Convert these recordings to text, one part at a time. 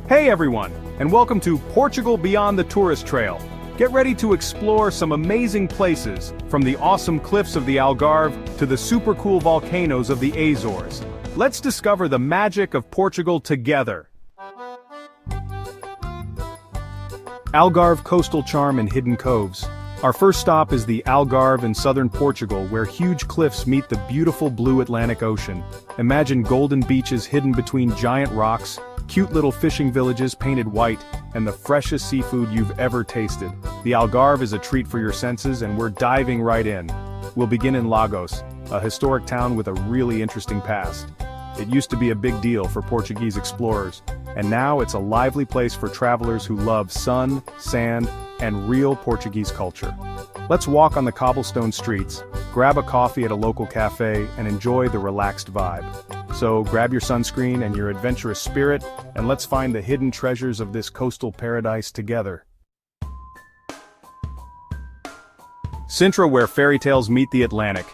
Hey everyone, and welcome to Portugal Beyond the Tourist Trail. Get ready to explore some amazing places, from the awesome cliffs of the Algarve to the super cool volcanoes of the Azores. Let's discover the magic of Portugal together. Algarve coastal charm and hidden coves. Our first stop is the Algarve in southern Portugal, where huge cliffs meet the beautiful blue Atlantic Ocean. Imagine golden beaches hidden between giant rocks, cute little fishing villages painted white, and the freshest seafood you've ever tasted. The Algarve is a treat for your senses, and we're diving right in. We'll begin in Lagos, a historic town with a really interesting past. It used to be a big deal for Portuguese explorers, and now it's a lively place for travelers who love sun, sand, and real Portuguese culture. Let's walk on the cobblestone streets, grab a coffee at a local cafe, and enjoy the relaxed vibe. So grab your sunscreen and your adventurous spirit, and let's find the hidden treasures of this coastal paradise together. Sintra, where fairy tales meet the Atlantic.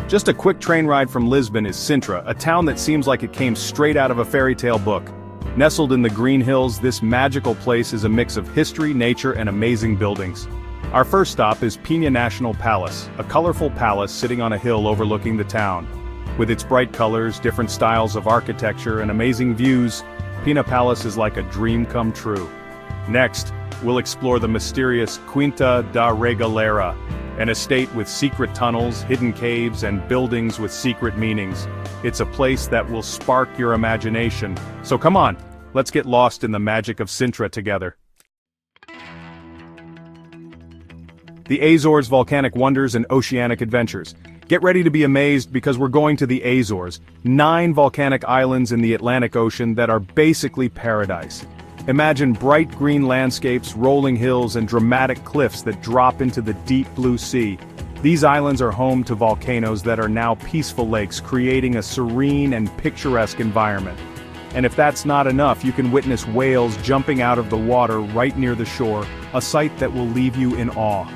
Just a quick train ride from Lisbon is Sintra, a town that seems like it came straight out of a fairy tale book. Nestled in the green hills, this magical place is a mix of history, nature, and amazing buildings. Our first stop is Pina National Palace, a colorful palace sitting on a hill overlooking the town. With its bright colors, different styles of architecture, and amazing views, Pina Palace is like a dream come true. Next, we'll explore the mysterious Quinta da Regaleira, an estate with secret tunnels, hidden caves, and buildings with secret meanings. It's a place that will spark your imagination. So come on, let's get lost in the magic of Sintra together. The Azores volcanic wonders and oceanic adventures. Get ready to be amazed because we're going to the Azores, 9 volcanic islands in the Atlantic Ocean that are basically paradise. Imagine bright green landscapes, rolling hills, and dramatic cliffs that drop into the deep blue sea. These islands are home to volcanoes that are now peaceful lakes, creating a serene and picturesque environment. And if that's not enough, you can witness whales jumping out of the water right near the shore, a sight that will leave you in awe.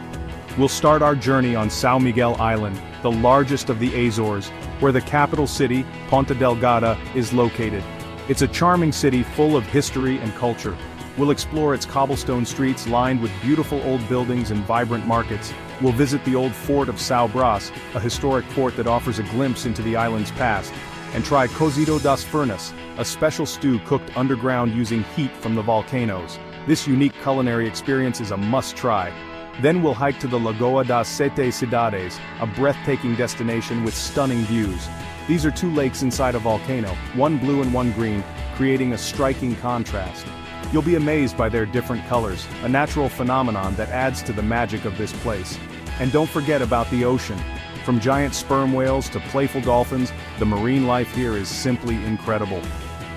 We'll start our journey on São Miguel Island, the largest of the Azores, where the capital city, Ponta Delgada, is located. It's a charming city full of history and culture. We'll explore its cobblestone streets lined with beautiful old buildings and vibrant markets. We'll visit the old fort of São Brás, a historic fort that offers a glimpse into the island's past, and try cozido das furnas, a special stew cooked underground using heat from the volcanoes. This unique culinary experience is a must-try. Then we'll hike to the Lagoa das Sete Cidades, a breathtaking destination with stunning views. These are 2 lakes inside a volcano, one blue and one green, creating a striking contrast. You'll be amazed by their different colors, a natural phenomenon that adds to the magic of this place. And don't forget about the ocean. From giant sperm whales to playful dolphins, the marine life here is simply incredible.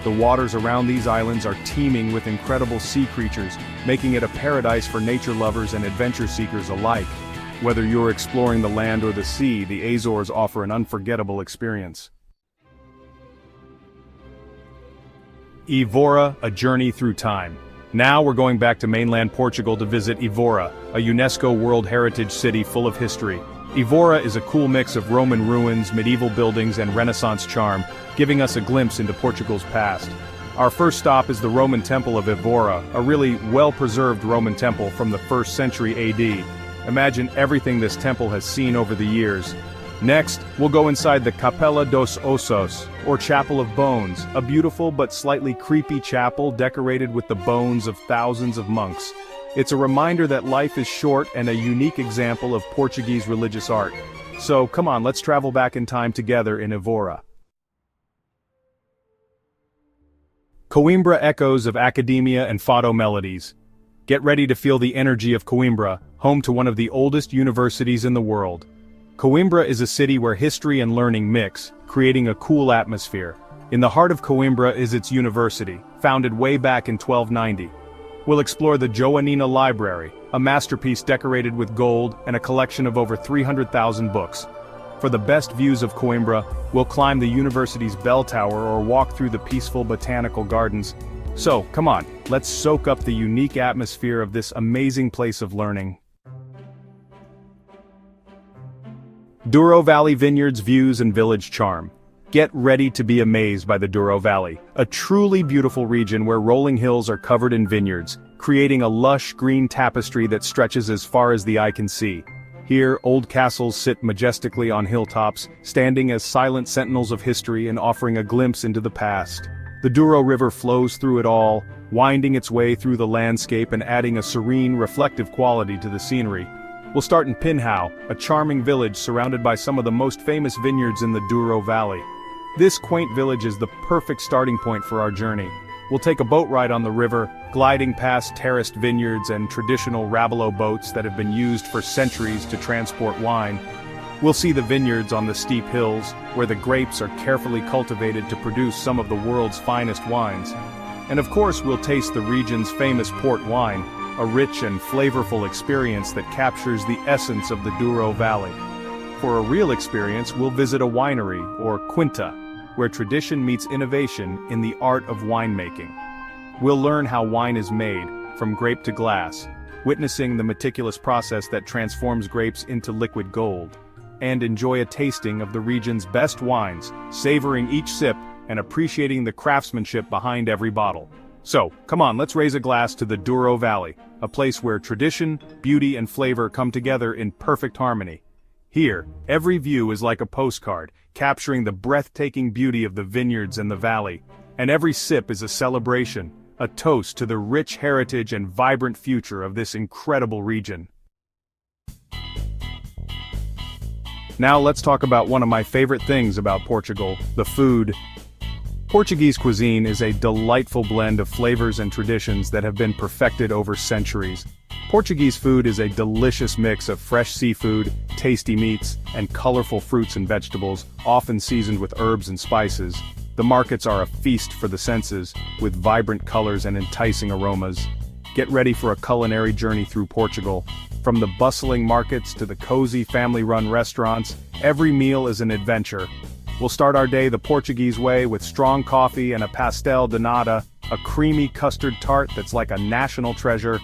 The waters around these islands are teeming with incredible sea creatures, making it a paradise for nature lovers and adventure seekers alike. Whether you're exploring the land or the sea, the Azores offer an unforgettable experience. Évora, a journey through time. Now we're going back to mainland Portugal to visit Évora, a UNESCO World Heritage City full of history. Évora is a cool mix of Roman ruins, medieval buildings, and Renaissance charm, giving us a glimpse into Portugal's past. Our first stop is the Roman Temple of Évora, a really well-preserved Roman temple from the 1st century AD. Imagine everything this temple has seen over the years. Next, we'll go inside the Capela dos Ossos, or Chapel of Bones, a beautiful but slightly creepy chapel decorated with the bones of thousands of monks. It's a reminder that life is short and a unique example of Portuguese religious art. So come on, let's travel back in time together in Évora. Coimbra echoes of academia and fado melodies. Get ready to feel the energy of Coimbra, home to one of the oldest universities in the world. Coimbra is a city where history and learning mix, creating a cool atmosphere. In the heart of Coimbra is its university, founded way back in 1290. We'll explore the Joanina Library, a masterpiece decorated with gold and a collection of over 300,000 books. For the best views of Coimbra, we'll climb the university's bell tower or walk through the peaceful botanical gardens. So, come on, let's soak up the unique atmosphere of this amazing place of learning. Douro Valley vineyards, views, and village charm. Get ready to be amazed by the Douro Valley, a truly beautiful region where rolling hills are covered in vineyards, creating a lush green tapestry that stretches as far as the eye can see. Here, old castles sit majestically on hilltops, standing as silent sentinels of history and offering a glimpse into the past. The Douro River flows through it all, winding its way through the landscape and adding a serene, reflective quality to the scenery. We'll start in Pinhao, a charming village surrounded by some of the most famous vineyards in the Douro Valley. This quaint village is the perfect starting point for our journey. We'll take a boat ride on the river, gliding past terraced vineyards and traditional Ravello boats that have been used for centuries to transport wine. We'll see the vineyards on the steep hills, where the grapes are carefully cultivated to produce some of the world's finest wines. And of course we'll taste the region's famous port wine, a rich and flavorful experience that captures the essence of the Douro Valley. For a real experience, we'll visit a winery, or quinta, where tradition meets innovation in the art of winemaking. We'll learn how wine is made, from grape to glass, witnessing the meticulous process that transforms grapes into liquid gold, and enjoy a tasting of the region's best wines, savoring each sip and appreciating the craftsmanship behind every bottle. So, come on, let's raise a glass to the Douro Valley, a place where tradition, beauty and flavor come together in perfect harmony. Here, every view is like a postcard, capturing the breathtaking beauty of the vineyards and the valley, and every sip is a celebration, a toast to the rich heritage and vibrant future of this incredible region. Now let's talk about one of my favorite things about Portugal, the food. Portuguese cuisine is a delightful blend of flavors and traditions that have been perfected over centuries. Portuguese food is a delicious mix of fresh seafood, tasty meats, and colorful fruits and vegetables, often seasoned with herbs and spices. The markets are a feast for the senses, with vibrant colors and enticing aromas. Get ready for a culinary journey through Portugal. From the bustling markets to the cozy family-run restaurants, every meal is an adventure. We'll start our day the Portuguese way with strong coffee and a pastel de nata, a creamy custard tart that's like a national treasure.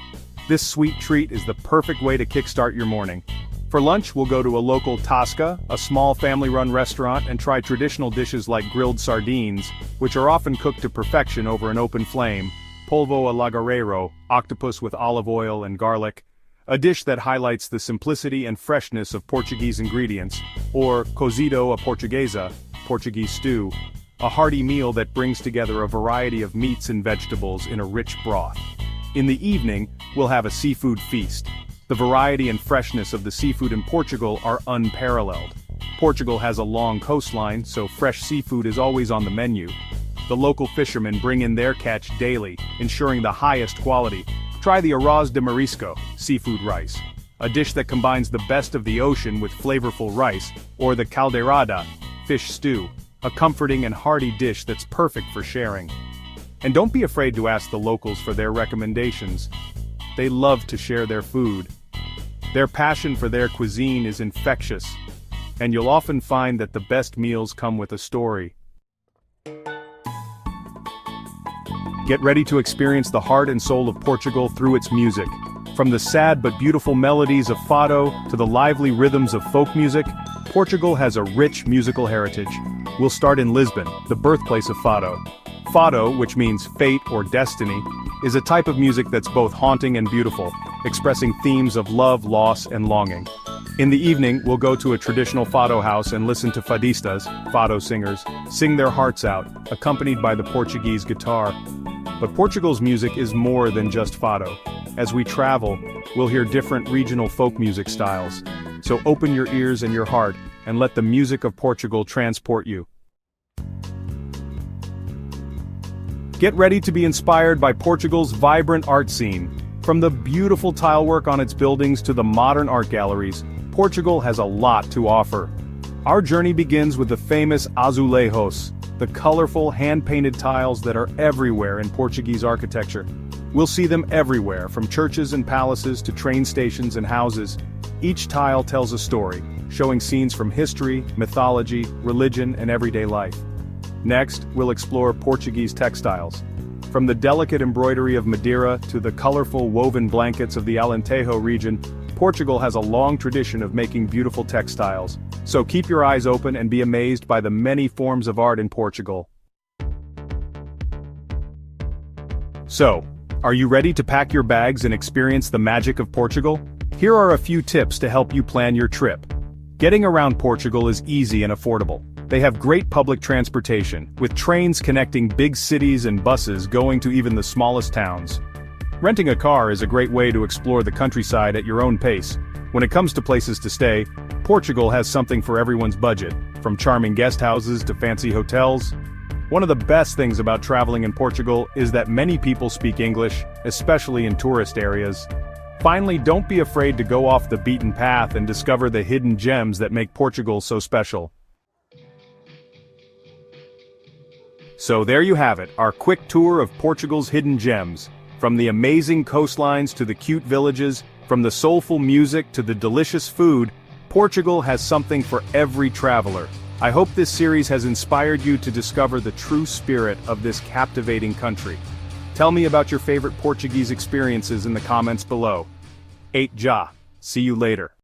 This sweet treat is the perfect way to kickstart your morning. For lunch, we'll go to a local tasca, a small family-run restaurant, and try traditional dishes like grilled sardines, which are often cooked to perfection over an open flame, polvo a lagareiro, octopus with olive oil and garlic, a dish that highlights the simplicity and freshness of Portuguese ingredients, or cozido a portuguesa, Portuguese stew, a hearty meal that brings together a variety of meats and vegetables in a rich broth. In the evening, we'll have a seafood feast. The variety and freshness of the seafood in Portugal are unparalleled. Portugal has a long coastline, so fresh seafood is always on the menu. The local fishermen bring in their catch daily, ensuring the highest quality. Try the arroz de marisco, seafood rice, a dish that combines the best of the ocean with flavorful rice, or the caldeirada, fish stew, a comforting and hearty dish that's perfect for sharing. And don't be afraid to ask the locals for their recommendations. They love to share their food. Their passion for their cuisine is infectious, and you'll often find that the best meals come with a story. Get ready to experience the heart and soul of Portugal through its music. From the sad but beautiful melodies of fado to the lively rhythms of folk music, Portugal has a rich musical heritage. We'll start in Lisbon, the birthplace of fado. Fado, which means fate or destiny, is a type of music that's both haunting and beautiful, expressing themes of love, loss, and longing. In the evening, we'll go to a traditional fado house and listen to fadistas, fado singers, sing their hearts out, accompanied by the Portuguese guitar. But Portugal's music is more than just fado. As we travel, we'll hear different regional folk music styles. So open your ears and your heart, and let the music of Portugal transport you. Get ready to be inspired by Portugal's vibrant art scene. From the beautiful tilework on its buildings to the modern art galleries, Portugal has a lot to offer. Our journey begins with the famous azulejos, the colorful hand-painted tiles that are everywhere in Portuguese architecture. We'll see them everywhere, from churches and palaces to train stations and houses. Each tile tells a story, showing scenes from history, mythology, religion, and everyday life. Next, we'll explore Portuguese textiles. From the delicate embroidery of Madeira to the colorful woven blankets of the Alentejo region, Portugal has a long tradition of making beautiful textiles, so keep your eyes open and be amazed by the many forms of art in Portugal. So, are you ready to pack your bags and experience the magic of Portugal? Here are a few tips to help you plan your trip. Getting around Portugal is easy and affordable. They have great public transportation, with trains connecting big cities and buses going to even the smallest towns. Renting a car is a great way to explore the countryside at your own pace. When it comes to places to stay, Portugal has something for everyone's budget, from charming guest houses to fancy hotels. One of the best things about traveling in Portugal is that many people speak English, especially in tourist areas. Finally, don't be afraid to go off the beaten path and discover the hidden gems that make Portugal so special. So there you have it, our quick tour of Portugal's hidden gems. From the amazing coastlines to the cute villages, from the soulful music to the delicious food, Portugal has something for every traveler. I hope this series has inspired you to discover the true spirit of this captivating country. Tell me about your favorite Portuguese experiences in the comments below. 8 Já. See you later.